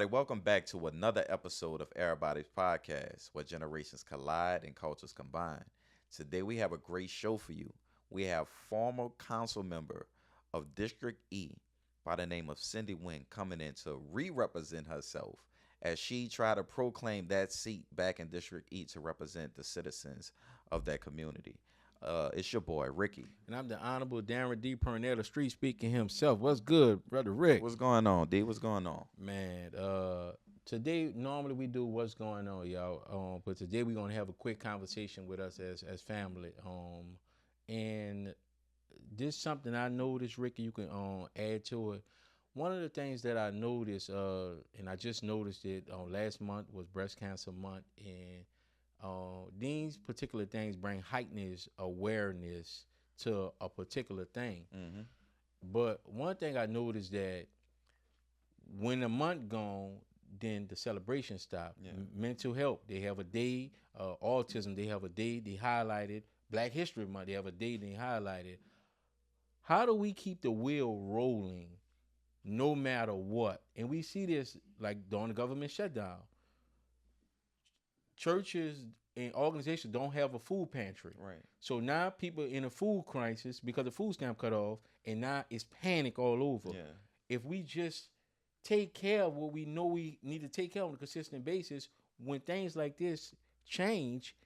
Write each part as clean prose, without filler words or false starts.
everybody. Welcome back to another episode of EraBody's podcast, where generations collide and cultures combine. Today, we have a great show for you. We have former council member of District E by the name of Cyndi Nguyen coming in to re-represent herself as she tried to proclaim that seat back in District E to represent the citizens of that community. It's your boy, Ricky. And I'm the Honorable Darren D. Purnell, the street speaking himself. What's good, Brother Rick? What's going on, D? What's going on? Man, today, normally we do what's going on, y'all. But today we're going to have a quick conversation with us as family. And this is something I noticed, Ricky, you can add to it. One of the things that I noticed, and I just noticed it last month, was Breast Cancer Month. And these particular things bring heightened awareness to a particular thing. Mm-hmm. But one thing I noticed that when the month gone, then the celebration stop. Yeah. Mental health, they have a day. Autism, they have a day. They highlighted. Black History Month, they have a day. They highlighted. How do we keep the wheel rolling, no matter what? And we see this like during the government shutdown. Churches and organizations don't have a food pantry. Right. So now people in a food crisis because the food stamp cut off, and now it's panic all over. Yeah. If we just take care of what we know we need to take care of on a consistent basis, when things like this change,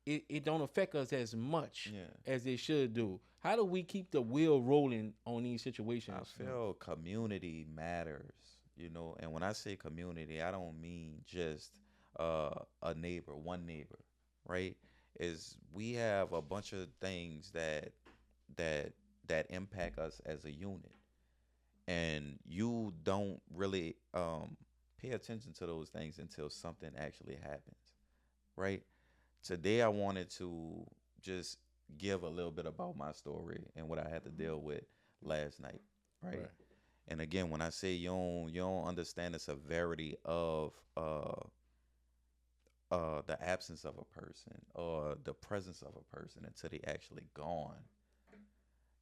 it don't affect us as much as they should do. How do we keep the wheel rolling on these situations? I feel community matters, and when I say community, I don't mean just a neighbor, one neighbor, right? Is we have a bunch of things that impact us as a unit, and you don't really pay attention to those things until something actually happens, right? Today I wanted to just give a little bit about my story and what I had to deal with last night, right? And again, when I say you don't understand the severity of the absence of a person or the presence of a person until they actually gone.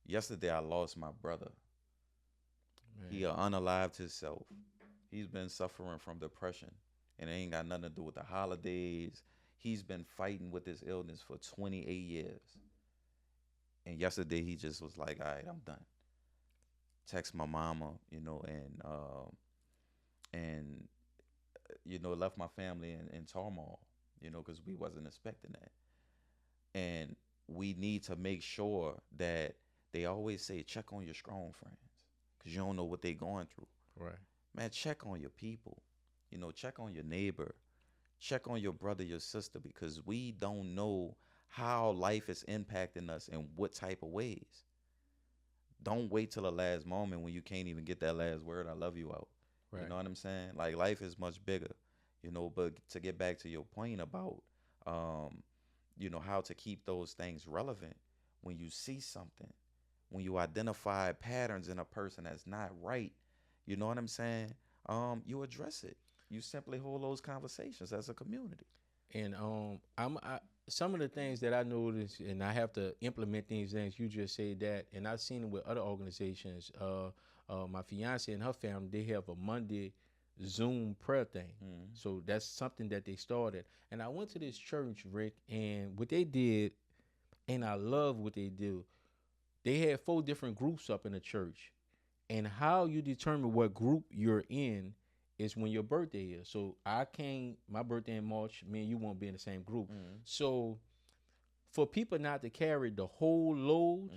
Yesterday I lost my brother. Man. He unalived himself. He's been suffering from depression, and it ain't got nothing to do with the holidays. He's been fighting with this illness for 28 years. And yesterday he just was like, all right, I'm done. Text my mama, and left my family in turmoil, because we wasn't expecting that. And we need to make sure that they always say, check on your strong friends, because you don't know what they're going through. Right. Man, check on your people. Check on your neighbor. Check on your brother, your sister, because we don't know how life is impacting us in what type of ways. Don't wait till the last moment when you can't even get that last word, I love you, out. Right. You know what I'm saying? Like, life is much bigger, but to get back to your point about, how to keep those things relevant, when you see something, when you identify patterns in a person that's not right, you know what I'm saying? You address it. You simply hold those conversations as a community. And some of the things that I noticed, and I have to implement these things, you just say that, and I've seen it with other organizations. My fiance and her family, they have a Monday Zoom prayer thing. Mm-hmm. So that's something that they started. And I went to this church, Rick, and what they did, and I love what they do, they had 4 different groups up in the church. And how you determine what group you're in is when your birthday is. So my birthday in March, me and you won't be in the same group. Mm-hmm. So for people not to carry the whole load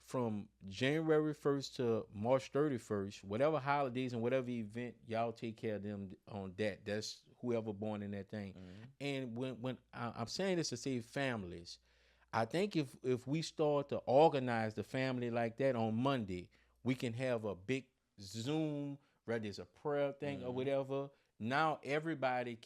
from January 1st to March 31st, whatever holidays and whatever event, y'all take care of them on that. That's whoever born in that thing. Mm-hmm. And when I'm saying this to save families, I think if we start to organize the family like that on Monday, we can have a big Zoom, whether it's a prayer thing or whatever. Now everybody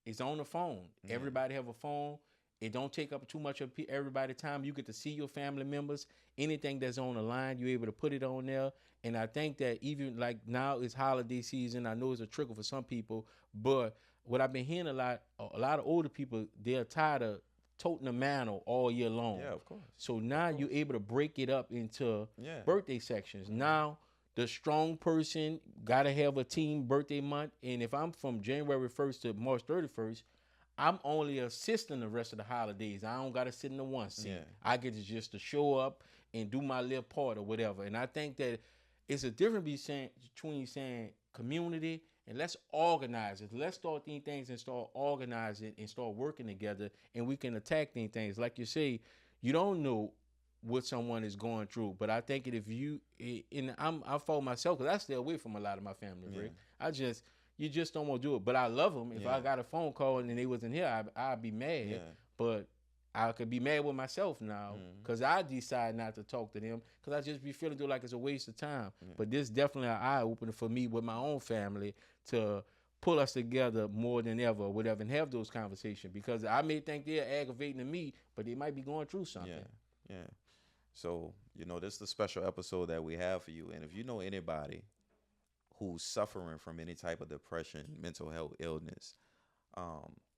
is on the phone. Mm-hmm. Everybody have a phone. It don't take up too much of everybody's time. You get to see your family members. Anything that's on the line, you're able to put it on there. And I think that even like now it's holiday season. I know it's a trickle for some people, but what I've been hearing a lot of older people, they're tired of toting the mantle all year long. Yeah, of course. So now you're able to break it up into birthday sections. Mm-hmm. Now the strong person gotta have a team birthday month. And if I'm from January 1st to March 31st, I'm only assisting the rest of the holidays. I don't gotta sit in the one seat. Yeah. I get to just to show up and do my little part or whatever. And I think that it's a difference between saying community and let's organize it. Let's start these things and start organizing and start working together, and we can attack these things. Like you say, you don't know what someone is going through, but I think that if you and I follow myself because I stay away from a lot of my family. Yeah. Rick. You just don't want to do it. But I love them. If I got a phone call and they wasn't here, I'd be mad. Yeah. But I could be mad with myself now because I decide not to talk to them because I just be feeling like it's a waste of time. Yeah. But this definitely an eye opener for me with my own family to pull us together more than ever or whatever and have those conversations because I may think they're aggravating to me, but they might be going through something. Yeah. Yeah. So, this is the special episode that we have for you. And if you know anybody who's suffering from any type of depression, mental health illness,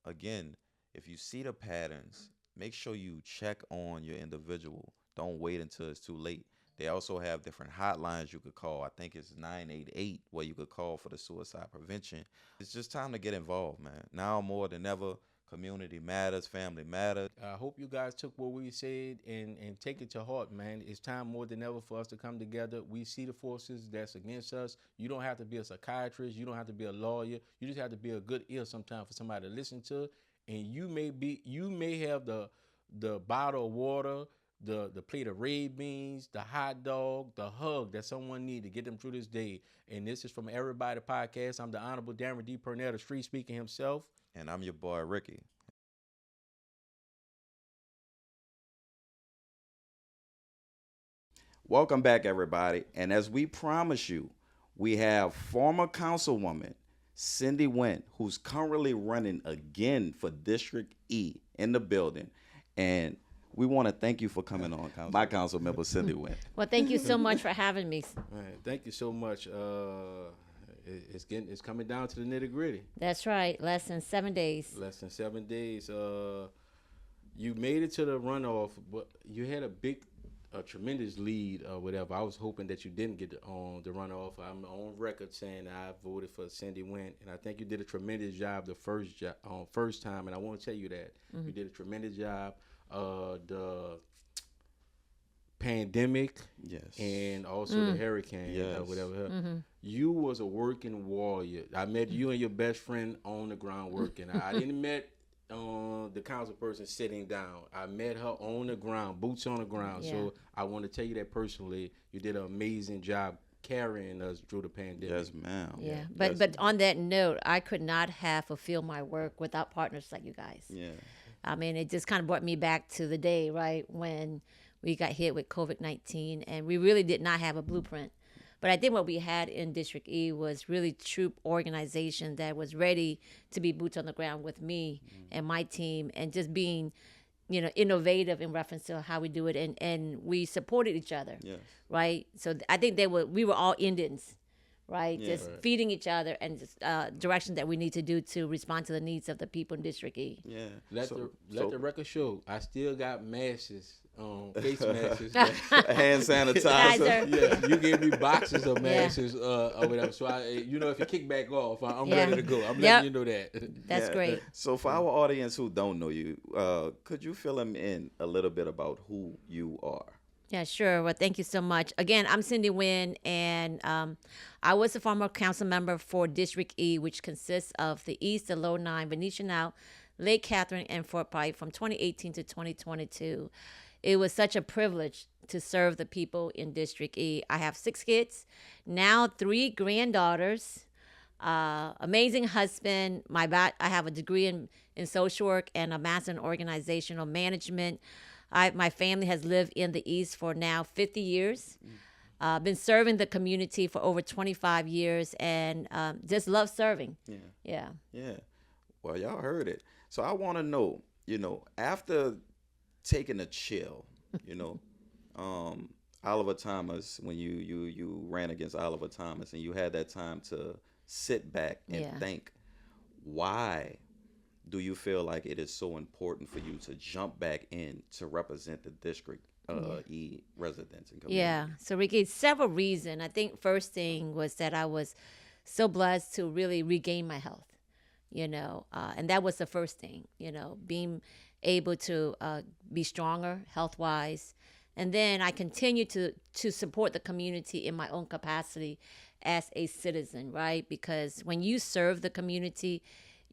again, if you see the patterns, make sure you check on your individual. Don't wait until it's too late. They also have different hotlines you could call. I think it's 988 where you could call for the suicide prevention. It's just time to get involved, man. Now more than ever, community matters, family matters. I hope you guys took what we said and take it to heart, man. It's time more than ever for us to come together. We see the forces that's against us. You don't have to be a psychiatrist. You don't have to be a lawyer. You just have to be a good ear sometimes for somebody to listen to. And you may have the bottle of water, the plate of red beans, the hot dog, the hug that someone need to get them through this day. And this is from EraBody's podcast. I'm the Honorable Darren D. Purnell, the street speaker himself. And I'm your boy, Ricky. Welcome back, everybody. And as we promised you, we have former councilwoman Cyndi Nguyen, who's currently running again for District E in the building. And we want to thank you for coming on, my council member, Cyndi Nguyen. Well, thank you so much for having me. All right, thank you so much. It's coming down to the nitty gritty. That's right. Less than 7 days. Less than 7 days. You made it to the runoff, but you had a tremendous lead or whatever. I was hoping that you didn't get on the runoff. I'm on record saying I voted for Cyndi Nguyen, and I think you did a tremendous job the first time. And I want to tell you that you did a tremendous job. The pandemic, yes, and also the hurricane, yes, whatever. You was a working warrior. I met you and your best friend on the ground working. I didn't met the council person sitting down. I met her on the ground, boots on the ground. Yeah. So I want to tell you that personally. You did an amazing job carrying us through the pandemic. Yes, ma'am. Yeah, but on that note, I could not have fulfilled my work without partners like you guys. Yeah. I mean, it just kind of brought me back to the day, right, when we got hit with COVID-19, and we really did not have a blueprint. But I think what we had in District E was really true organization that was ready to be boots on the ground with me and my team, and just being, innovative in reference to how we do it, and we supported each other, Yes. right? So I think we were all Indians, right? Yeah. Just feeding each other and just direction that we need to do to respond to the needs of the people in District E. Yeah. Let the record show. I still got masks, face masks. Hand sanitizer. Yeah, you gave me boxes of masks or whatever. So if you kick back off, I'm ready to go. I'm letting you know that. That's great. So for our audience who don't know you, could you fill them in a little bit about who you are? Yeah, sure. Well, thank you so much. Again, I'm Cyndi Nguyen, and I was a former council member for District E, which consists of the East, the Low Nine, Venetian Out, Lake Catherine, and Fort Pike from 2018 to 2022. It was such a privilege to serve the people in District E. I have 6 kids, now 3 granddaughters, amazing husband. I have a degree in social work and a master in organizational management. My family has lived in the East for now 50 years. Been serving the community for over 25 years, and just love serving. Yeah. Well, y'all heard it. So I want to know, after taking a chill, Oliver Thomas, when you ran against Oliver Thomas, and you had that time to sit back and think, why do you feel like it is so important for you to jump back in to represent the district residents and Yeah. community. So Ricky, several reasons. I think first thing was that I was so blessed to really regain my health, and that was the first thing, being able to be stronger health wise. And then I continue to support the community in my own capacity as a citizen, right? Because when you serve the community,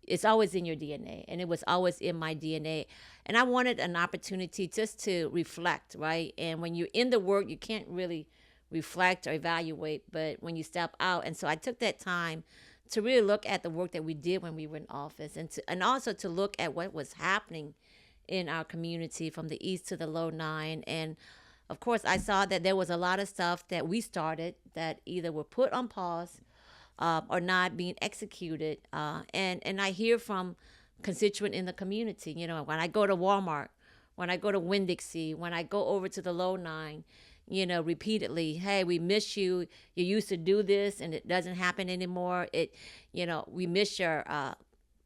it's always in your DNA, and it was always in my DNA. And I wanted an opportunity just to reflect, right? And when you're in the work, you can't really reflect or evaluate, but when you step out. And so I took that time to really look at the work that we did when we were in office, and also to look at what was happening in our community from the east to the low nine. And of course, I saw that there was a lot of stuff that we started that either were put on pause or not being executed. And I hear from constituent in the community. When I go to Walmart, when I go to Winn-Dixie, when I go over to the low nine, repeatedly, hey, we miss you. You used to do this, and it doesn't happen anymore. We miss your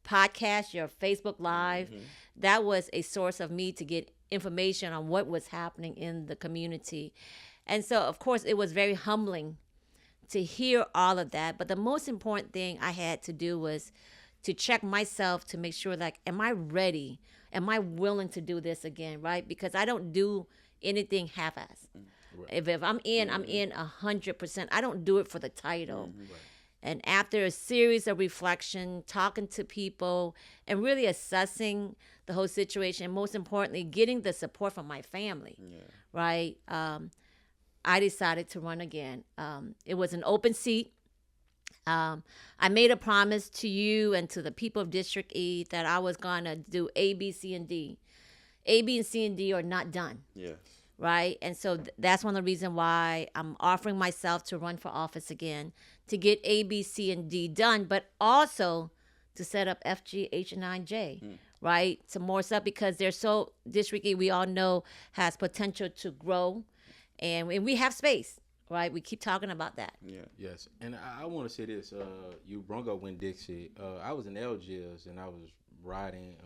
podcast, your Facebook Live. Mm-hmm. That was a source of me to get information on what was happening in the community. And so, of course, it was very humbling to hear all of that. But the most important thing I had to do was to check myself to make sure, like, am I ready? Am I willing to do this again, right? Because I don't do anything half-assed. Right. If I'm in, I'm in 100%. I don't do it for the title. Right. And after a series of reflection, talking to people, and really assessing the whole situation, and most importantly, getting the support from my family, right? I decided to run again. It was an open seat. I made a promise to you and to the people of District E that I was going to do A, B, C, and D. A, B, and C, and D are not done. Yes. Right? And so that's one of the reasons why I'm offering myself to run for office again, to get A, B, C, and D done, but also to set up F, G, H, and I, and J, right? Some more stuff, because they're so, District E, we all know, has potential to grow, and we have space, right? We keep talking about that. Yeah. Yes. And I want to say this. You brought up Winn-Dixie. I was in Algiers, and I was riding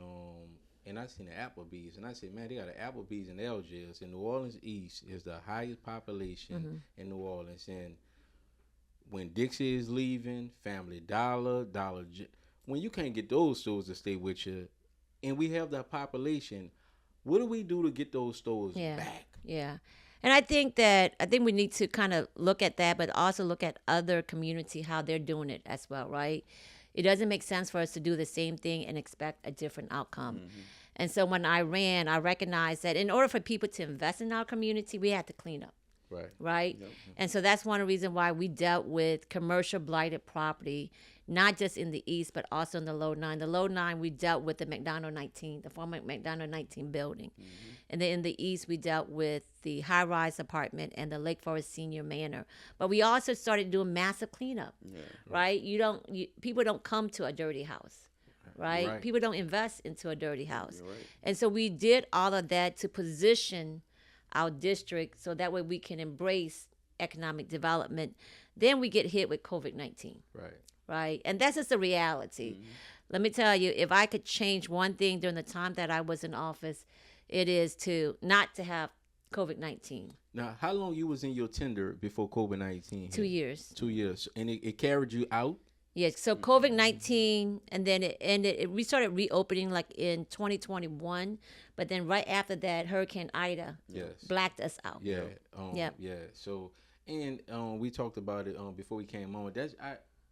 and I seen the Applebee's, and I said, man, they got an Applebee's in Algiers, and New Orleans East is the highest population in New Orleans. And when Dixie is leaving, Family Dollar, when you can't get those stores to stay with you, and we have that population, what do we do to get those stores back? Yeah. And I think we need to kind of look at that, but also look at other community, how they're doing it as well, right? It doesn't make sense for us to do the same thing and expect a different outcome. Mm-hmm. And so when I ran, I recognized that in order for people to invest in our community, we had to clean up. Right? Yep. And so that's one of the reasons why we dealt with commercial blighted property, not just in the east, but also in the low nine. The low nine, we dealt with the McDonald 19, the former McDonald 19 building. Mm-hmm. And then in the east, we dealt with the high-rise apartment and the Lake Forest Senior Manor. But we also started doing massive cleanup, right? People don't come to a dirty house, right? People don't invest into a dirty house. Right. And so we did all of that to position our district so that way we can embrace economic development. Then we get hit with COVID-19. Right? And that's just the reality. Mm-hmm. Let me tell you, if I could change one thing during the time that I was in office, it is to not to have COVID-19. Now, how long you was in your tender before COVID-19? 2 years. 2 years. And it carried you out? Yes. So COVID-19, and then it ended. We started reopening like in 2021, but then right after that, Hurricane Ida blacked us out. Yeah. Yeah. So, and we talked about it before we came on.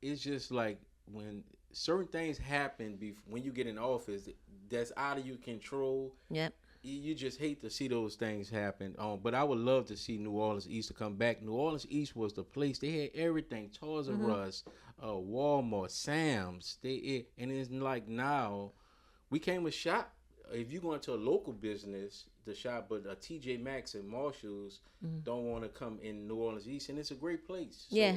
It's just like when certain things happen when you get in office that's out of your control. Yep. You just hate to see those things happen. But I would love to see New Orleans East to come back. New Orleans East was the place. They had everything. Toys R Us, Walmart, Sam's. And it's like now, we came a shop. If you go into a local business, the shop, but TJ Maxx and Marshalls don't want to come in New Orleans East, and it's a great place. So yeah.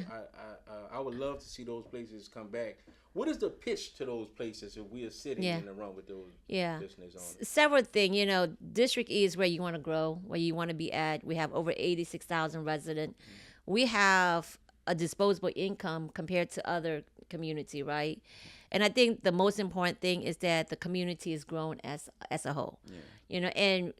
I would love to see those places come back. What is the pitch to those places if we are sitting in the room with those business owners? Several things. District E is where you want to grow, where you want to be at. We have over 86,000 residents. We have a disposable income compared to other community, right? And I think the most important thing is that the community is grown as a whole. Yeah. And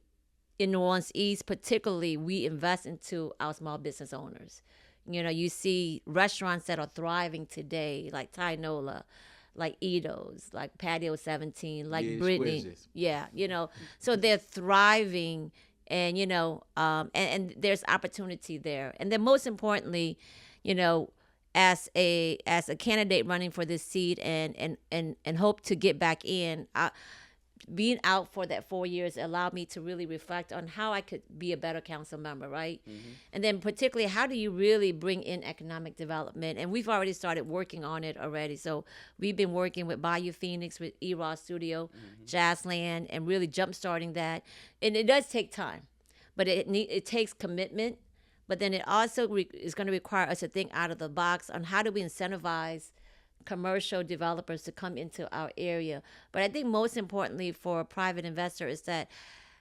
in New Orleans East, particularly, we invest into our small business owners. You see restaurants that are thriving today, like Tynola, like Edo's, like Patio 17, like Yeah, Brittany. exquisite. Yeah, so they're thriving, and and there's opportunity there. And then most importantly, you know, as a candidate running for this seat and hope to get back in, being out for that 4 years allowed me to really reflect on how I could be a better council member, right? And then particularly, how do you really bring in economic development? And we've already started working on it already. So we've been working with Bayou Phoenix, with Eros Studio, Jazzland, and really jump-starting that. And it does take time, but it takes commitment. But then it also is going to require us to think out of the box on how do we incentivize commercial developers to come into our area. But I think most importantly for a private investor is that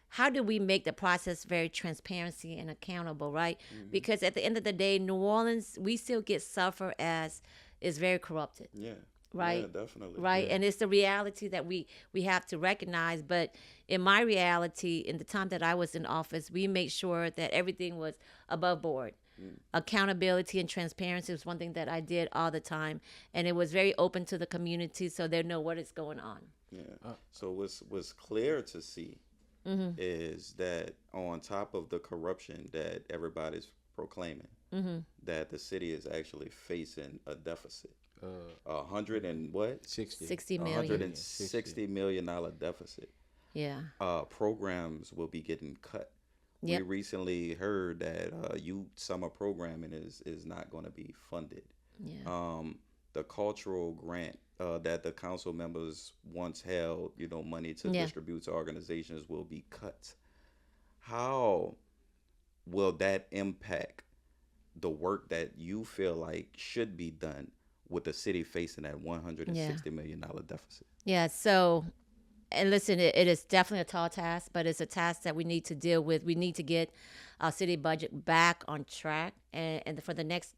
how do we make the process very transparency and accountable, right? Because at the end of the day, New Orleans, we still get suffer as is very corrupted. Yeah. Right. Yeah, definitely. Right. Yeah. And it's the reality that we have to recognize. But in my reality, in the time that I was in office, we made sure that everything was above board. Accountability and transparency was one thing that I did all the time, and it was very open to the community, so they know what is going on. Yeah. So what's clear to see is that on top of the corruption that everybody's proclaiming, that the city is actually facing a deficit. 100 and what? 60 million. $160 million deficit. Yeah. Programs will be getting cut. Yep. We recently heard that youth summer programming is not going to be funded. Yeah. The cultural grant that the council members once held, money to Yeah. distribute to organizations will be cut. How will that impact the work that you feel like should be done with the city facing that $160 million deficit? Yeah. So, and listen, it is definitely a tall task, but it's a task that we need to deal with. We need to get our city budget back on track. And for the next,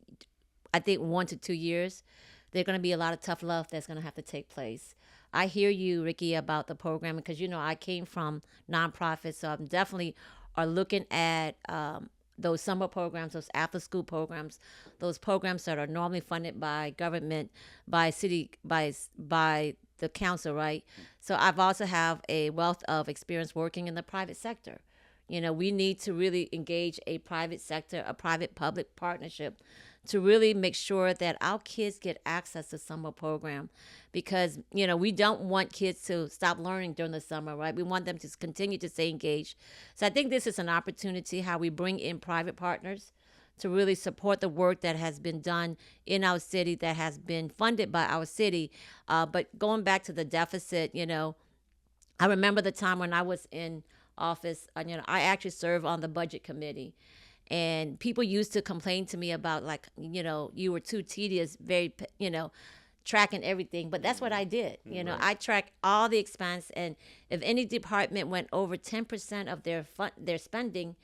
I think, 1 to 2 years, there's going to be a lot of tough love that's going to have to take place. I hear you, Ricky, about the program because, I came from nonprofits, so I'm definitely are looking at those summer programs, those after-school programs, those programs that are normally funded by government, by city, by the council, right? So I've also have a wealth of experience working in the private sector. We need to really engage a private sector, a private-public partnership to really make sure that our kids get access to summer program because, we don't want kids to stop learning during the summer, right? We want them to continue to stay engaged. So I think this is an opportunity how we bring in private partners to really support the work that has been done in our city, that has been funded by our city. But going back to the deficit, I remember the time when I was in office, I actually served on the budget committee. And people used to complain to me about, like, you were too tedious, very, tracking everything. But that's what I did. Right. I tracked all the expense. And if any department went over 10% of their spending,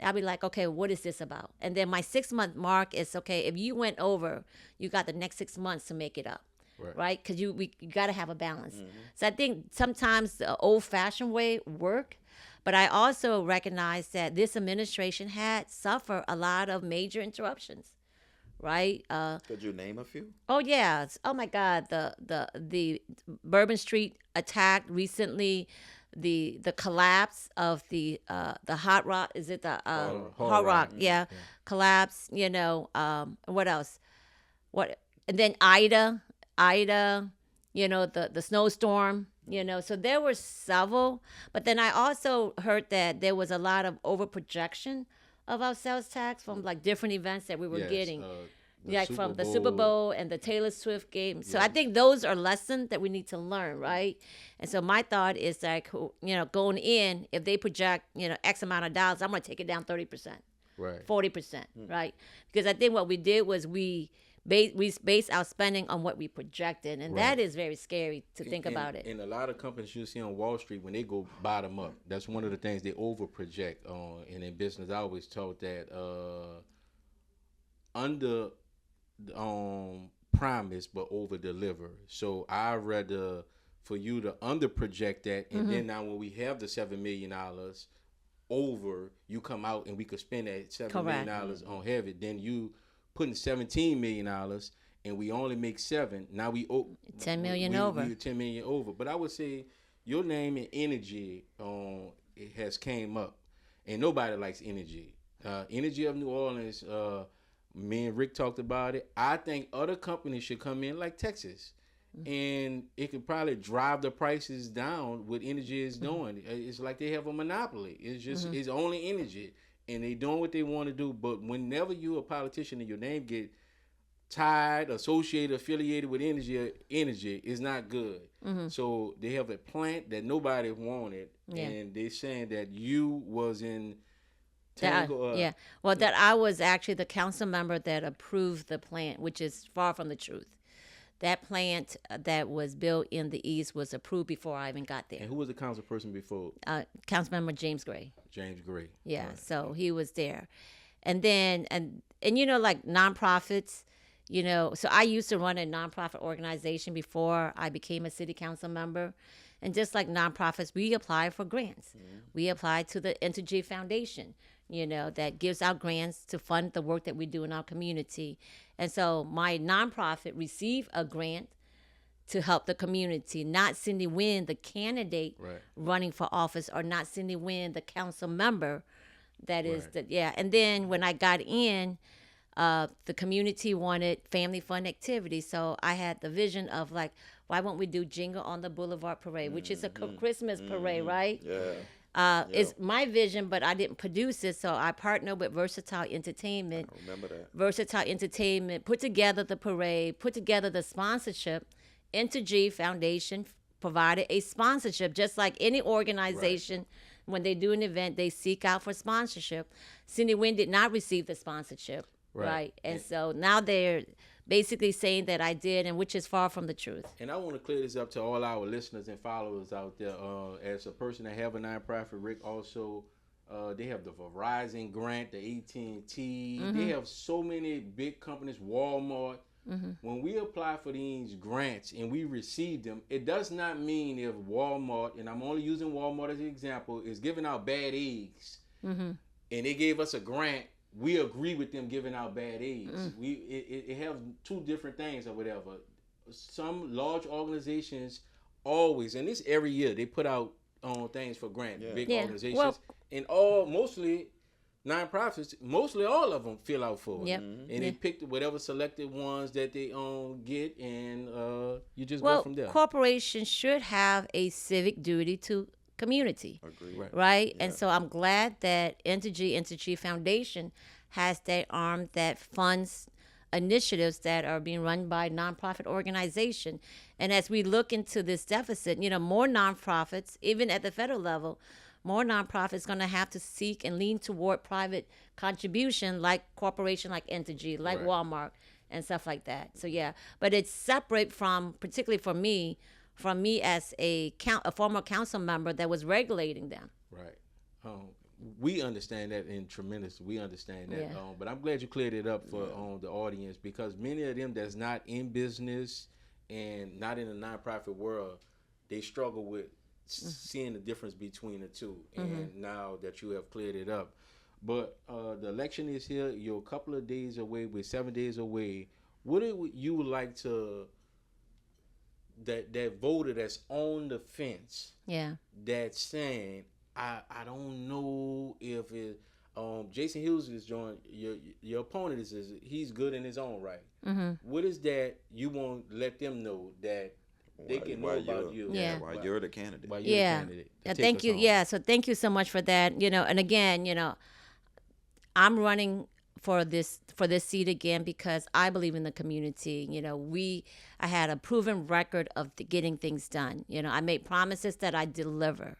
I'll be like, okay, what is this about? And then my 6-month mark is, okay, if you went over, you got the next 6 months to make it up, right? Because you got to have a balance. So I think sometimes the old-fashioned way work, but I also recognize that this administration had suffered a lot of major interruptions, right? Could you name a few? Oh yeah! Oh my God! The Bourbon Street attack recently, the collapse of the Hot Rock. Is it the Hot Rock? Yeah, collapse. What else? What? And then Ida. The snowstorm. So there were several, but then I also heard that there was a lot of overprojection of our sales tax from like different events that we were getting. Like from the Super Bowl and the Taylor Swift game. So I think those are lessons that we need to learn, right? And so my thought is like, going in, if they project, X amount of dollars, I'm going to take it down 30%, Right. 40%, right? Because I think what we did was we base our spending on what we projected, and that is very scary to think about it. And a lot of companies you see on Wall Street, when they go bottom up, that's one of the things they over project on. And in business, I always taught that under promise but over deliver. So I rather for you to under project that, and then now when we have the $7 million, over, you come out and we could spend that $7 million Correct. on heavy. Then you putting $17 million and we only make 7. Now we owe 10 million we over. 10 million over. But I would say your name and energy it has came up, and nobody likes energy. Energy of New Orleans. Me and Rick talked about it. I think other companies should come in like Texas, and it could probably drive the prices down. What energy is doing, it's like they have a monopoly. It's just it's only energy, and they doing what they want to do. But whenever you a politician and your name get tied, associated, affiliated with energy is not good. So they have a plant that nobody wanted, and they saying that you was in. That I was actually the council member that approved the plant, which is far from the truth. That plant that was built in the East was approved before I even got there. And who was the council person before? Councilmember James Gray. James Gray. Yeah, Right. so he was there. And then, and you know, like nonprofits, you know, so I used to run a nonprofit organization before I became a city council member. And just like nonprofits, we apply for grants. We apply to the Entergy Foundation, you know, that gives out grants to fund the work that we do in our community. And so my nonprofit received a grant to help the community, not Cyndi Nguyen, the candidate running for office, or not Cyndi Nguyen, the council member. That is And then when I got in, the community wanted family fun activities. So I had the vision of like, why won't we do Jingle on the Boulevard Parade, which is a Christmas parade, right? It's my vision, but I didn't produce it. So I partnered with Versatile Entertainment. I remember that. Versatile Entertainment put together the parade, put together the sponsorship. Entergy Foundation provided a sponsorship, just like any organization. When they do an event, they seek out for sponsorship. Cyndi Nguyen did not receive the sponsorship, right? And so now they're basically saying that I did, and which is far from the truth. And I want to clear this up to all our listeners and followers out there. As a person that have a nonprofit, Rick also, they have the Verizon grant, the AT&T. They have so many big companies, Walmart. When we apply for these grants and we receive them, it does not mean if Walmart, and I'm only using Walmart as an example, is giving out bad eggs, and they gave us a grant, we agree with them giving out bad eggs. It have two different things or whatever. Some large organizations always, and this every year, they put out things for grants, big organizations, and mostly nonprofits, mostly all of them fill out for it. And they pick whatever selected ones that they get, and you just go from there. Corporations should have a civic duty to community. Agreed. Right? And so I'm glad that Entergy Foundation has that arm that funds initiatives that are being run by nonprofit organization. And as we look into this deficit, you know, more nonprofits, even at the federal level, more nonprofits going to have to seek and lean toward private contribution, like corporation like Entergy, like Walmart, and stuff like that. So but it's separate from, particularly for me, as a former council member that was regulating them. Right. We understand that in tremendous. We understand that. But I'm glad you cleared it up for the audience, because many of them that's not in business and not in the nonprofit world, they struggle with seeing the difference between the two. And now that you have cleared it up, but the election is here. You're a couple of days away. We're 7 days away. What would you like to that voter that's on the fence? That's saying, I don't know if it. Jason Hughes is joined. Your opponent is he's good in his own right. What is that you won't let them know that they can know about you? While you're the candidate. While you're the candidate. Thank you. So thank you so much for that. You know, and again, you know, I'm running for this seat again because I believe in the community. You know, I had a proven record of getting things done. You know, I made promises that I deliver,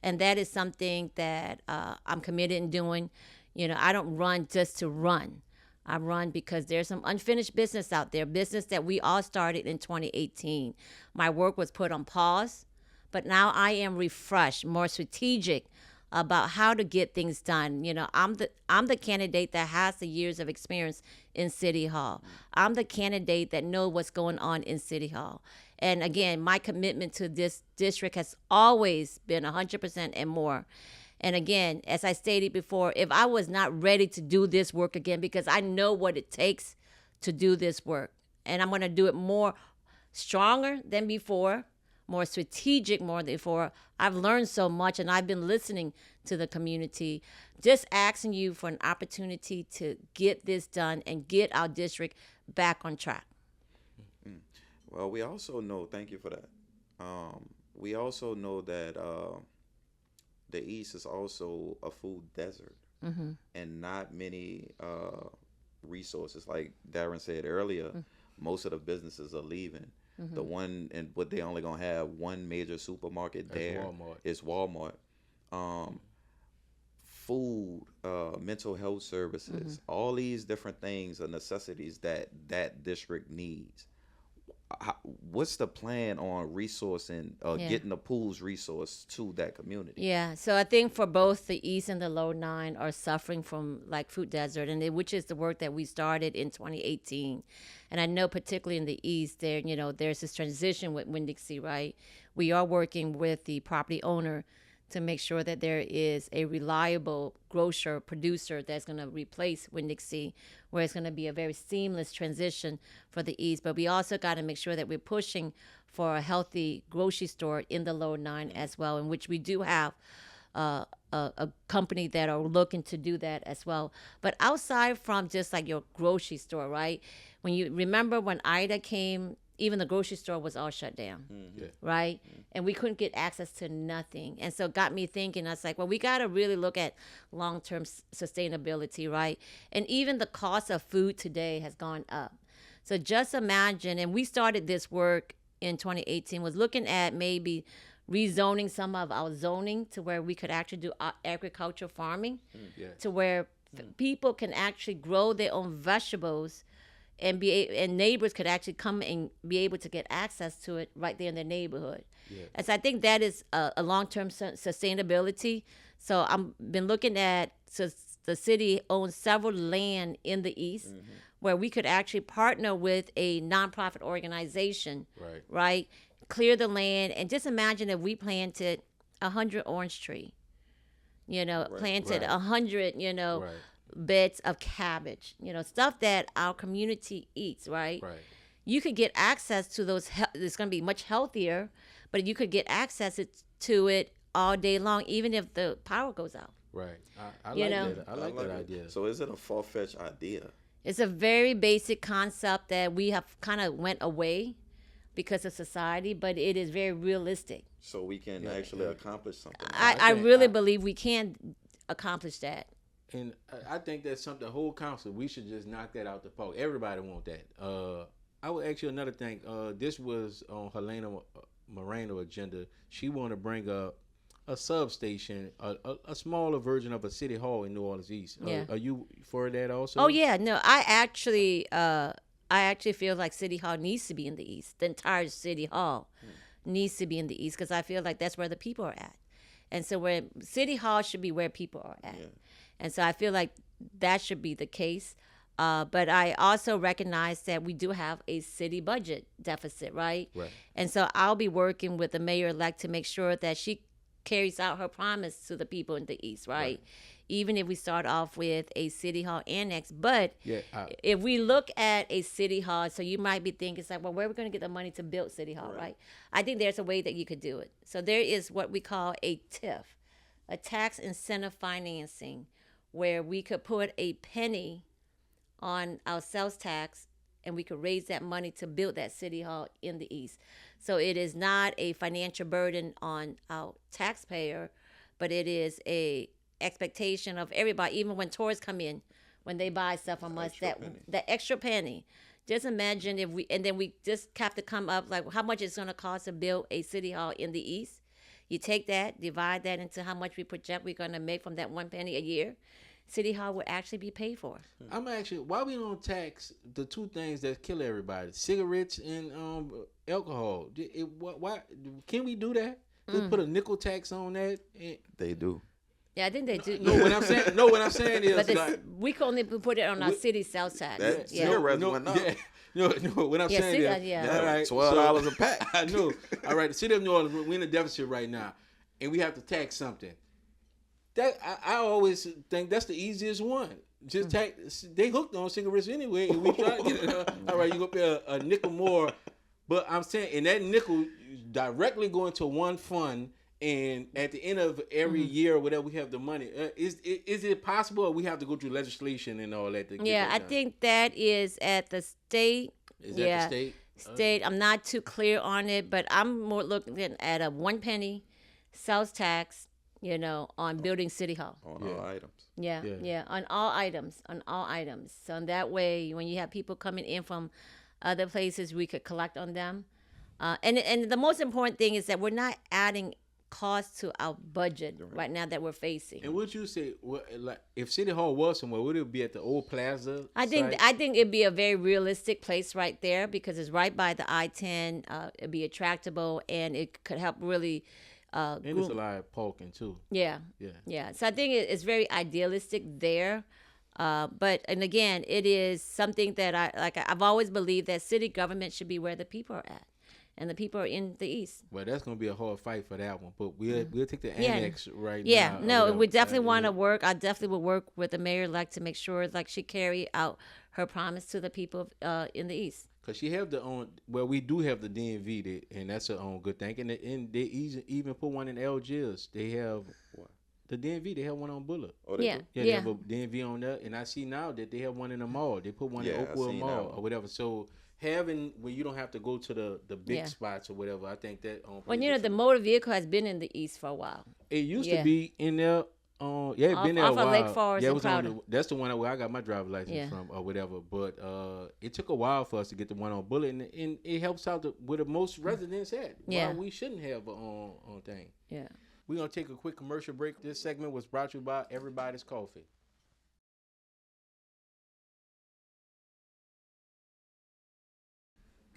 and that is something that I'm committed in doing. You know, I don't run just to run. I run because there's some unfinished business out there, business that we all started in 2018. My work was put on pause, but now I am refreshed, more strategic about how to get things done. You know, I'm the candidate that has the years of experience in City Hall. I'm the candidate that knows what's going on in City Hall. And again, my commitment to this district has always been 100% and more. And again, as I stated before, if I was not ready to do this work again, because I know what it takes to do this work, and I'm going to do it more stronger than before, more strategic more than before. I've learned so much, and I've been listening to the community, just asking you for an opportunity to get this done and get our district back on track. Well, we also know, thank you for that. We also know that the East is also a food desert, and not many resources. Like Darren said earlier, most of the businesses are leaving. The one, and but they only gonna have one major supermarket there. Walmart. It's Walmart. Food, mental health services, all these different things are necessities that that district needs. What's the plan on resourcing, getting the pools resource to that community? Yeah, so I think for both the East and the Low Nine are suffering from like food desert, and which is the work that we started in 2018. And I know particularly in the East, there there's this transition with Winn-Dixie, right? We are working with the property owner to make sure that there is a reliable grocer producer that's going to replace Winn-Dixie, where it's going to be a very seamless transition for the East. But we also got to make sure that we're pushing for a healthy grocery store in the Low Nine as well, in which we do have a company that are looking to do that as well. But outside from just like your grocery store, right? When you remember when Ida came, even the grocery store was all shut down, right? And we couldn't get access to nothing. And so it got me thinking, I was like, well, we got to really look at long-term sustainability, right? And even the cost of food today has gone up. So just imagine, and we started this work in 2018, was looking at maybe rezoning some of our zoning to where we could actually do agricultural farming, to where people can actually grow their own vegetables, and and neighbors could actually come and be able to get access to it right there in their neighborhood. And so I think that is a long-term sustainability. So I've been looking at, so the city owns several land in the East where we could actually partner with a nonprofit organization, right? Clear the land, and just imagine if we planted 100 orange tree, planted 100, beds of cabbage, stuff that our community eats, right? You could get access to those. It's going to be much healthier, but you could get access to it all day long, even if the power goes out. Right. I like that. I like that idea. So is it a far-fetched idea? It's a very basic concept that we have kind of went away because of society, but it is very realistic. So we can actually accomplish something. I really believe we can accomplish that. And I think that's something, the whole council, we should just knock that out the park. Everybody want that. I would ask you another thing. This was on Helena Moreno agenda. She want to bring up a substation, a smaller version of a city hall in New Orleans East. Are you for that also? Oh yeah, no, I actually feel like City Hall needs to be in the East. The entire City Hall needs to be in the East, because I feel like that's where the people are at. And so where City Hall should be where people are at. And so I feel like that should be the case. But I also recognize that we do have a city budget deficit, right? And so I'll be working with the mayor-elect to make sure that she carries out her promise to the people in the East, right? Even if we start off with a City Hall annex. But if we look at a City Hall, so you might be thinking, it's like, well, where are we going to get the money to build City Hall, right? I think there's a way that you could do it. So there is what we call a TIF, a tax incentive financing, where we could put a penny on our sales tax and we could raise that money to build that City Hall in the East. So it is not a financial burden on our taxpayer, but it is a expectation of everybody, even when tourists come in, when they buy stuff from us, that extra penny. Just imagine if we just have to come up, like, how much it's going to cost to build a City Hall in the East. You take that, divide that into how much we project we're going to make from that 1 penny a year. City Hall would actually be paid for. I'm actually, why we don't tax the two things that kill everybody, cigarettes and alcohol? Why can we do that? Just put a nickel tax on that? They do. Yeah, I think they do. What I'm saying is, but like, we can only put it on our city sales tax. That cigarettes went up. No, what I'm saying is, all right, $12 a pack. I know. All right, the city of New Orleans, we're in a deficit right now, and we have to tax something. That I always think that's the easiest one. Just take they hooked on cigarettes anyway, and we try to get it. All right, you gonna pay a nickel more, but I'm saying, and that nickel directly going to one fund, and at the end of every year or whatever, we have the money. Is it possible, or we have to go through legislation and all that to get Yeah, that I done? think that is at the state. Is that Yeah, the state? state. I'm not too clear on it, but I'm more looking at a 1 penny sales tax, on building city hall. On Yeah. all items. Yeah, Yeah. yeah, on all items, on all items. So in that way, when you have people coming in from other places, we could collect on them. And the most important thing is that we're not adding costs to our budget right now that we're facing. And would you say, like, if City Hall was somewhere, would it be at the old Plaza? site? I think it'd be a very realistic place right there because it's right by the I-10. It'd be attractable and it could help really. And there's a lot of parking too. Yeah, Yeah. yeah. So I think it's very idealistic there. And again, it is something that I've always believed that city government should be where the people are at, and the people are in the East. Well, that's gonna be a hard fight for that one, but we'll take the Yeah. annex right Yeah, now. or no, whatever. we definitely want Yeah. to work. I definitely will work with the mayor, like to make sure, like she carry out her promise to the people in the East. Cause she have the own. Well, we do have the DMV, and that's a own good thing. And they even put one in Algiers. They have the DMV. They have one on Bullard. Oh, they Yeah, do? Yeah, yeah. they have a DMV on there, and I see now that they have one in the mall. They put one Yeah, I in Oakwood seen that Mall one. or whatever. So having where you don't have to go to the big Yeah. spots or whatever, I think that. Well, the motor vehicle has been in the East for a while. It used Yeah. to be in there. Yeah, it been there a Off of while. Lake Forest Yeah, it and was on Crowder. that's the one where I got my driver's license Yeah. from or whatever. But it took a while for us to get the one on Bullet, and it helps out where the most residents at. Yeah. Why we shouldn't have a on thing. Yeah. We're gonna take a quick commercial break. This segment was brought to you by Everybody's Coffee.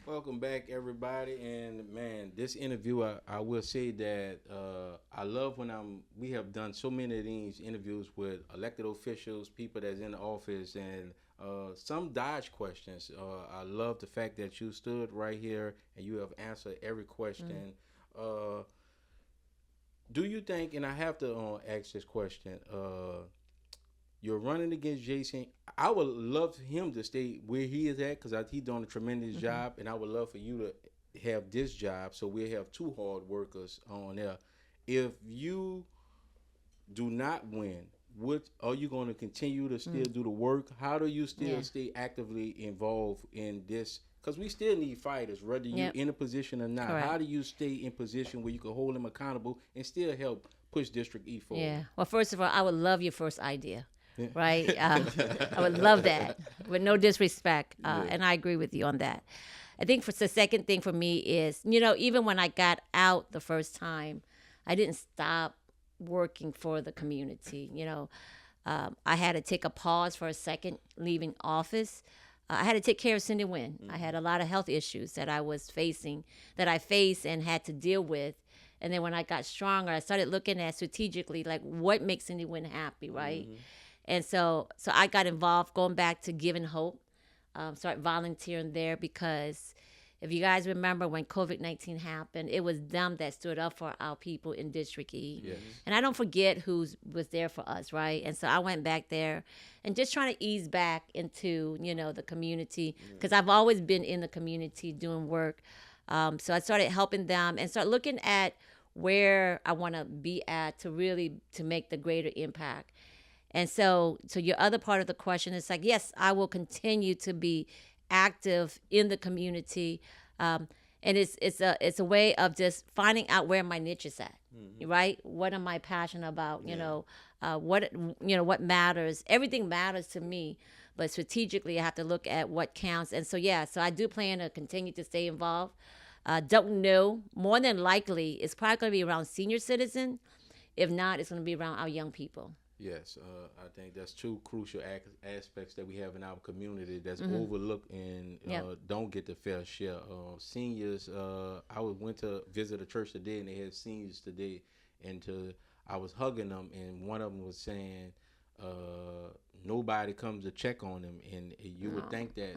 Welcome back, everybody. And man, this interview, I will say that I love when we have done so many of these interviews with elected officials, people that's in the office, and some Dodge questions. I love the fact that you stood right here and you have answered every question. Do you think, and I have to ask this question, you're running against Jason. I would love him to stay where he is at because he's doing a tremendous job, and I would love for you to have this job so we'll have two hard workers on there. If you do not win, what are you going to continue to still do the work? How do you still stay actively involved in this? Because we still need fighters, whether you're in a position or not. Correct. How do you stay in position where you can hold them accountable and still help push District E forward? Yeah. Well, first of all, I would love your first idea. Right? I would love that, with no disrespect. And I agree with you on that. I think the second thing for me is, even when I got out the first time, I didn't stop working for the community. I had to take a pause for a second leaving office. I had to take care of Cyndi Nguyen. I had a lot of health issues that I faced and had to deal with. And then when I got stronger, I started looking at strategically, like what makes Cyndi Nguyen happy, right? And so I got involved, going back to Giving Hope, start volunteering there because if you guys remember when COVID-19 happened, it was them that stood up for our people in District E. Yes. And I don't forget who was there for us, right? And so I went back there and just trying to ease back into, the community because I've always been in the community doing work. So I started helping them and start looking at where I want to be at to make the greater impact. And so your other part of the question is like, yes, I will continue to be active in the community. And it's a way of just finding out where my niche is at, right? What am I passionate about? What matters? Everything matters to me, but strategically I have to look at what counts. And so I do plan to continue to stay involved. Don't know. More than likely, it's probably going to be around senior citizen. If not, it's going to be around our young people. Yes, I think that's two crucial aspects that we have in our community that's overlooked and don't get the fair share. Seniors, I went to visit a church today and they had seniors today, and I was hugging them, and one of them was saying, nobody comes to check on them, and you would think that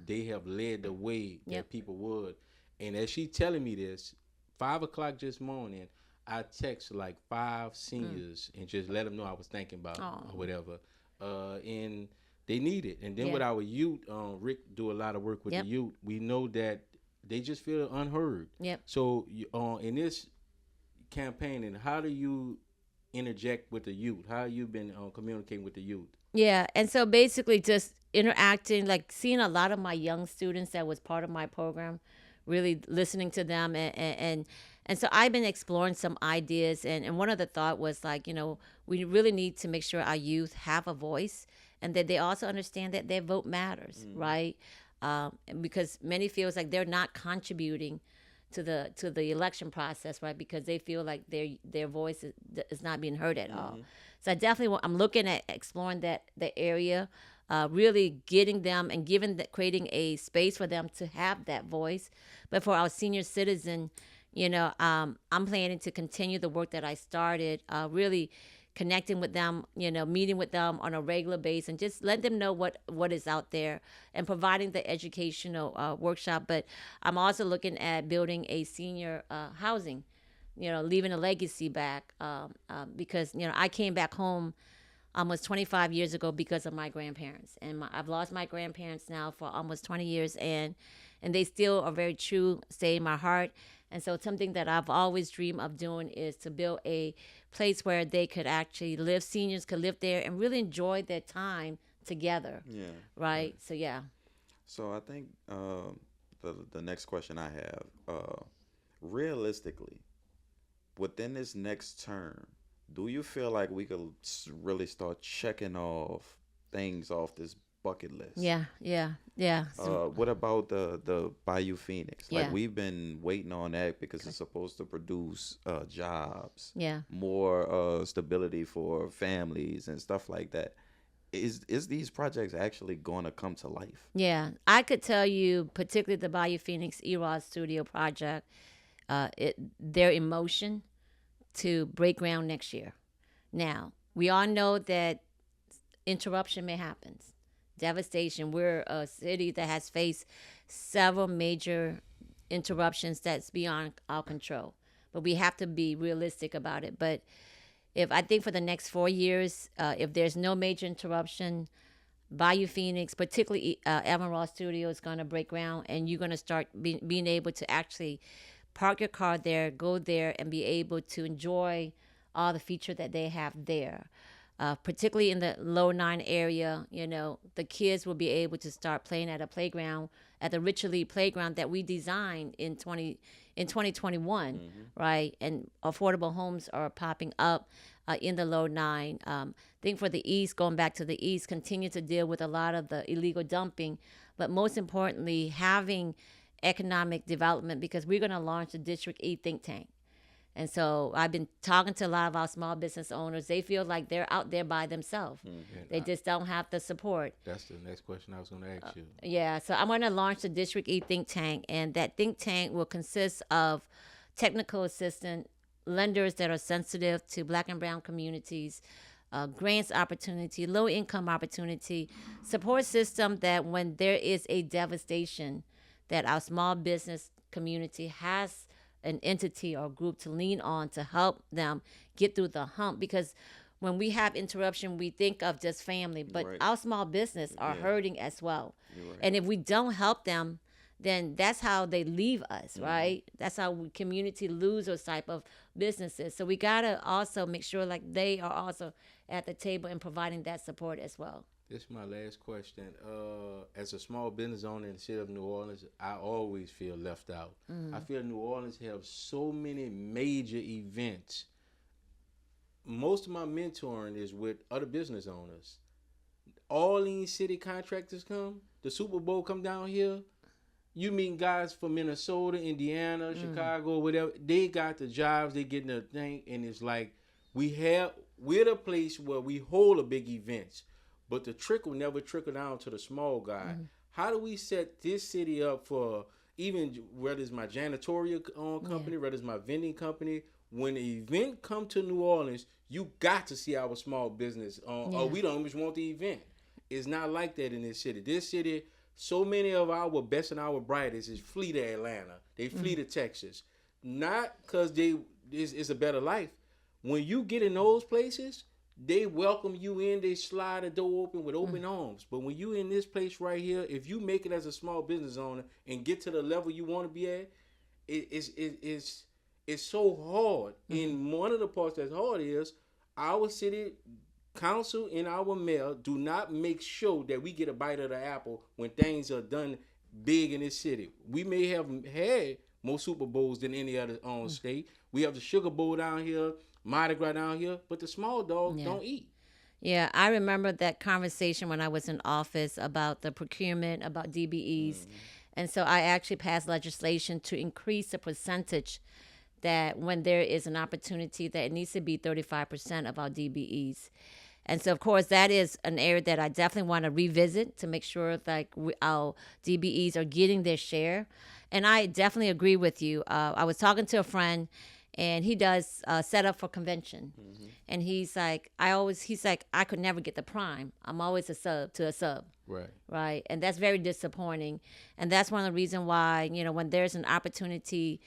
they have led the way that people would. And as she telling me this, 5 o'clock this morning, I text like 5 seniors and just let them know I was thinking about 'em or whatever, and they need it. And then with our youth, Rick do a lot of work with the youth. We know that they just feel unheard. Yep. So in this campaigning, how do you interject with the youth? How you been communicating with the youth? Yeah, and so basically just interacting, like seeing a lot of my young students that was part of my program, really listening to them, and so I've been exploring some ideas, and one of the thought was like, we really need to make sure our youth have a voice, and that they also understand that their vote matters, right? Because many feels like they're not contributing to the election process, right? Because they feel like their voice is not being heard at all. So I definitely I'm looking at exploring the area, really getting them and creating a space for them to have that voice. But for our senior citizen, I'm planning to continue the work that I started, really connecting with them, meeting with them on a regular basis, and just let them know what is out there and providing the educational workshop. But I'm also looking at building a senior housing, leaving a legacy back, because I came back home almost 25 years ago because of my grandparents, and I've lost my grandparents now for almost 20 years, and they still are very true, stay in my heart. And so something that I've always dreamed of doing is to build a place where they could actually live, seniors could live there and really enjoy their time together. Yeah. Right. So yeah. So I think the next question I have, realistically, within this next term, do you feel like we could really start checking off things off this bucket list? Yeah. So, What about the Bayou Phoenix? Like Yeah. we've been waiting on that because it's supposed to produce jobs, yeah. more stability for families and stuff like that. Is these projects actually going to come to life? Yeah. I could tell you, particularly the Bayou Phoenix EraBody's studio project, their emotion to break ground next year. Now, we all know that interruption may happen. Devastation. We're a city that has faced several major interruptions that's beyond our control. But we have to be realistic about it. But if I think for the next 4 years, if there's no major interruption, Bayou Phoenix, particularly Evan Ross Studio, is going to break ground, and you're going to start being able to actually park your car there, go there, and be able to enjoy all the feature that they have there. Particularly in the low 9 area, the kids will be able to start playing at a playground, at the Richard Lee playground that we designed in 2021, right? And affordable homes are popping up in the low 9. I think for the East, going back to the East, continue to deal with a lot of the illegal dumping, but most importantly, having economic development, because we're going to launch the District E think tank. And so I've been talking to a lot of our small business owners. They feel like they're out there by themselves. They just don't have the support. That's the next question I was going to ask you. Yeah, so I'm going to launch the District E think tank, and that think tank will consist of technical assistant, lenders that are sensitive to Black and brown communities, grants opportunity, low income opportunity, support system that when there is a devastation, that our small business community has an entity or group to lean on to help them get through the hump. Because when we have interruption, we think of just family, but Right. our small business are hurting as well. Right. And if we don't help them, then that's how they leave us, right? That's how community lose those type of businesses. So we gotta also make sure like they are also at the table and providing that support as well. This is my last question. As a small business owner in the city of New Orleans, I always feel left out. I feel New Orleans have so many major events. Most of my mentoring is with other business owners. Orleanian city contractors come. The Super Bowl come down here. You meet guys from Minnesota, Indiana, Chicago, whatever. They got the jobs. They getting the thing, and it's like we're the place where we hold a big events. But the trickle never trickle down to the small guy. How do we set this city up for even whether it's my janitorial company, whether it's my vending company? When the event come to New Orleans, you got to see our small business. Or we don't even want the event. It's not like that in this city. This city, so many of our best and our brightest is flee to Atlanta. They flee to Texas. not because it's a better life. When you get in those places, they welcome you in. They slide the door open with open arms. But when you in this place right here, if you make it as a small business owner and get to the level you want to be at, it's so hard. And one of the parts that's hard is our city council and our mayor do not make sure that we get a bite of the apple when things are done big in this city. We may have had more Super Bowls than any other state. We have the Sugar Bowl down here, Mardi Gras down here, but the small dogs don't eat. Yeah, I remember that conversation when I was in office about the procurement, about DBEs. And so I actually passed legislation to increase the percentage that when there is an opportunity that it needs to be 35% of our DBEs. And so, of course, that is an area that I definitely want to revisit to make sure like our DBEs are getting their share. And I definitely agree with you. I was talking to a friend, and he does set up for convention. And he's like, I could never get the prime. I'm always a sub to a sub. Right. And that's very disappointing. And that's one of the reasons why, when there's an opportunity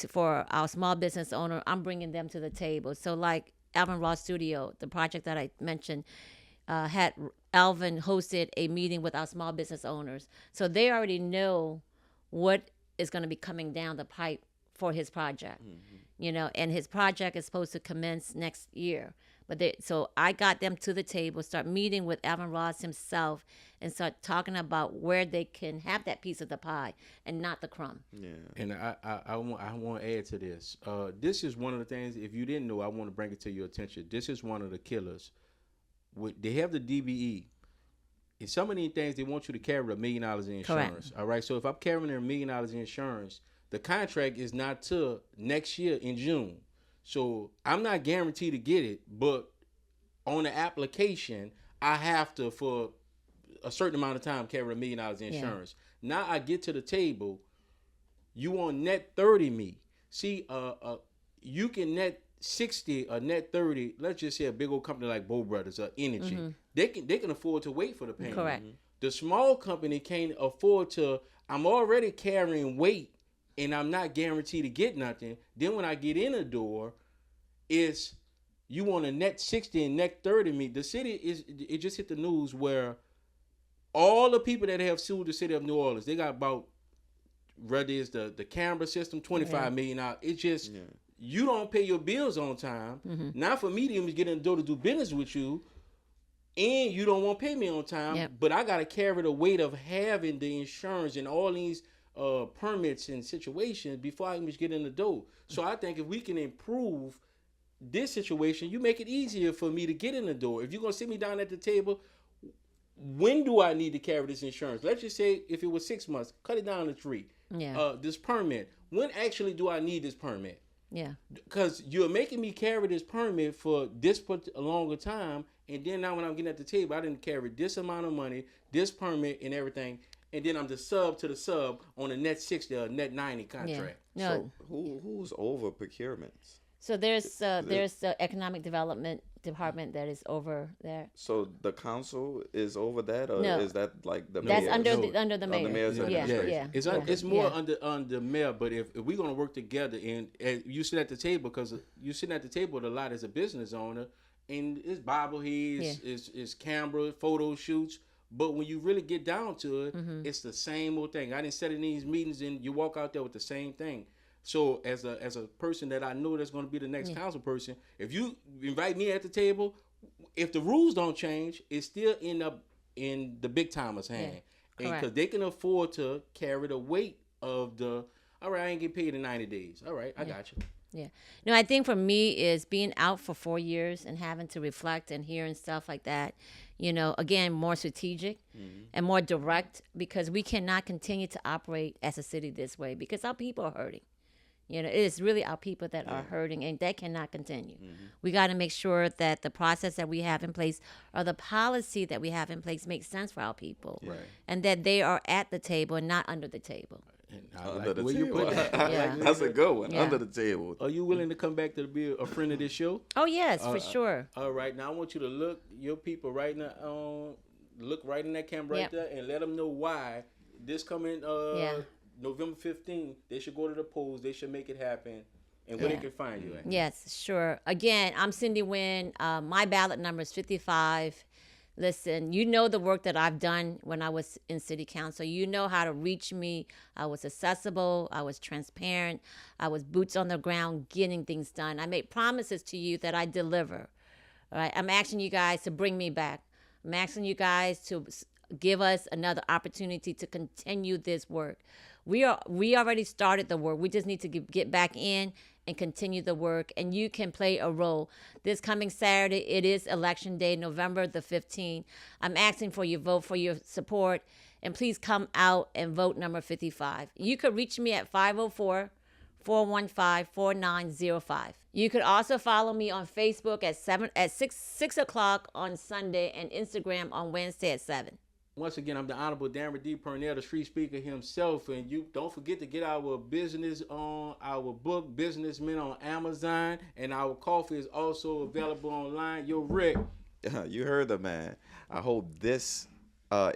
for our small business owner, I'm bringing them to the table. So like Alvin Ross Studio, the project that I mentioned, had Alvin hosted a meeting with our small business owners. So they already know what is going to be coming down the pipe for his project, and his project is supposed to commence next year. So I got them to the table, start meeting with Alvin Ross himself, and start talking about where they can have that piece of the pie and not the crumb. Yeah. And I want to add to this. This is one of the things, if you didn't know, I want to bring it to your attention. This is one of the killers. They have the DBE. In some of these things, they want you to carry $1 million in insurance. Correct. All right. So if I'm carrying $1 million in insurance, the contract is not till next year in June. So I'm not guaranteed to get it, but on the application, I have to, for a certain amount of time, carry $1 million in insurance. Now I get to the table, you on net 30 me. See, you can net 60 or net 30. Let's just say a big old company like Bow Brothers or Energy. They can afford to wait for the payment. Correct. The small company can't afford to. I'm already carrying weight, and I'm not guaranteed to get nothing. Then when I get in the door, it's you want a net 60 and net 30 me. The city it just hit the news where all the people that have sued the city of New Orleans, they got about, whether it's the camera system, $25 million out. It's just you don't pay your bills on time. Not for me to get in the door to do business with you, and you don't want to pay me on time. But I got to carry the weight of having the insurance and all these permits and situations before I can just get in the door. So I think if we can improve this situation, you make it easier for me to get in the door. If you're going to sit me down at the table, when do I need to carry this insurance? Let's just say if it was 6 months, cut it down to 3. This permit, when actually do I need this permit? Because you're making me carry this permit for this a longer time, and then now when I'm getting at the table, I didn't carry this amount of money, this permit and everything, and then I'm the sub to the sub on a net 60 or net 90 contract. So who's over procurements? So there's the economic development department that is over there. So the council is over that, or is that like the that's mayor's? under the mayor? The mayor's administration. It's more under mayor. But if we're gonna work together, and you sit at the table, because you sitting at the table with a lot as a business owner, and it's bobbleheads, it's camera, photo shoots. But when you really get down to it, it's the same old thing. I didn't sit in these meetings, and you walk out there with the same thing. So as a person that I know that's going to be the next council person, if you invite me at the table, if the rules don't change, it still end up in the big timers' hand, because they can afford to carry the weight of the. All right, I ain't get paid in 90 days. All right, I got you. Yeah. No, I think for me is being out for 4 years and having to reflect and hear and stuff like that. Again, more strategic and more direct, because we cannot continue to operate as a city this way because our people are hurting. It is really our people that are hurting, and that cannot continue. We got to make sure that the process that we have in place or the policy that we have in place makes sense for our people, and that they are at the table and not under the table. Under the table. That's a good one. Under the table. Are you willing to come back to be a friend of this show? Oh yes, for sure. All right, now I want you to look your people right now. Look right in that camera right there, and let them know why this coming November 15th, they should go to the polls. They should make it happen. And where Yeah. they can find you at. Yes, sure. Again, I'm Cyndi Nguyen. My ballot number is 55. Listen, you know the work that I've done when I was in city council. You know how to reach me. I was accessible. I was transparent. I was boots on the ground getting things done. I made promises to you that I deliver. All right. I'm asking you guys to bring me back. I'm asking you guys to give us another opportunity to continue this work. We already started the work. We just need to get back in and continue the work, and you can play a role. This coming Saturday, it is election day, November the 15th. I'm asking for your vote, for your support, and please come out and vote number 55. You could reach me at 504-415-4905. You could also follow me on Facebook at 6 o'clock on Sunday and Instagram on Wednesday at 7. Once again, I'm the Honorable Darren D. Purnell, the street speaker himself. And you don't forget to get our business on our book, Businessmen, on Amazon. And our coffee is also available online. Yo, Rick. You heard the man. I hope this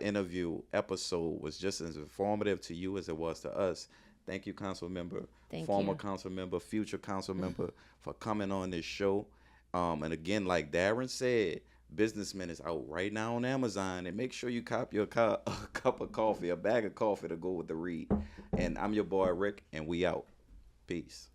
interview episode was just as informative to you as it was to us. Thank you, council member, former council member, future council member, for coming on this show. And again, like Darren said, Businessman is out right now on Amazon, and make sure you cop your a cup of coffee, a bag of coffee to go with the read. And I'm your boy Rick, and we out. Peace.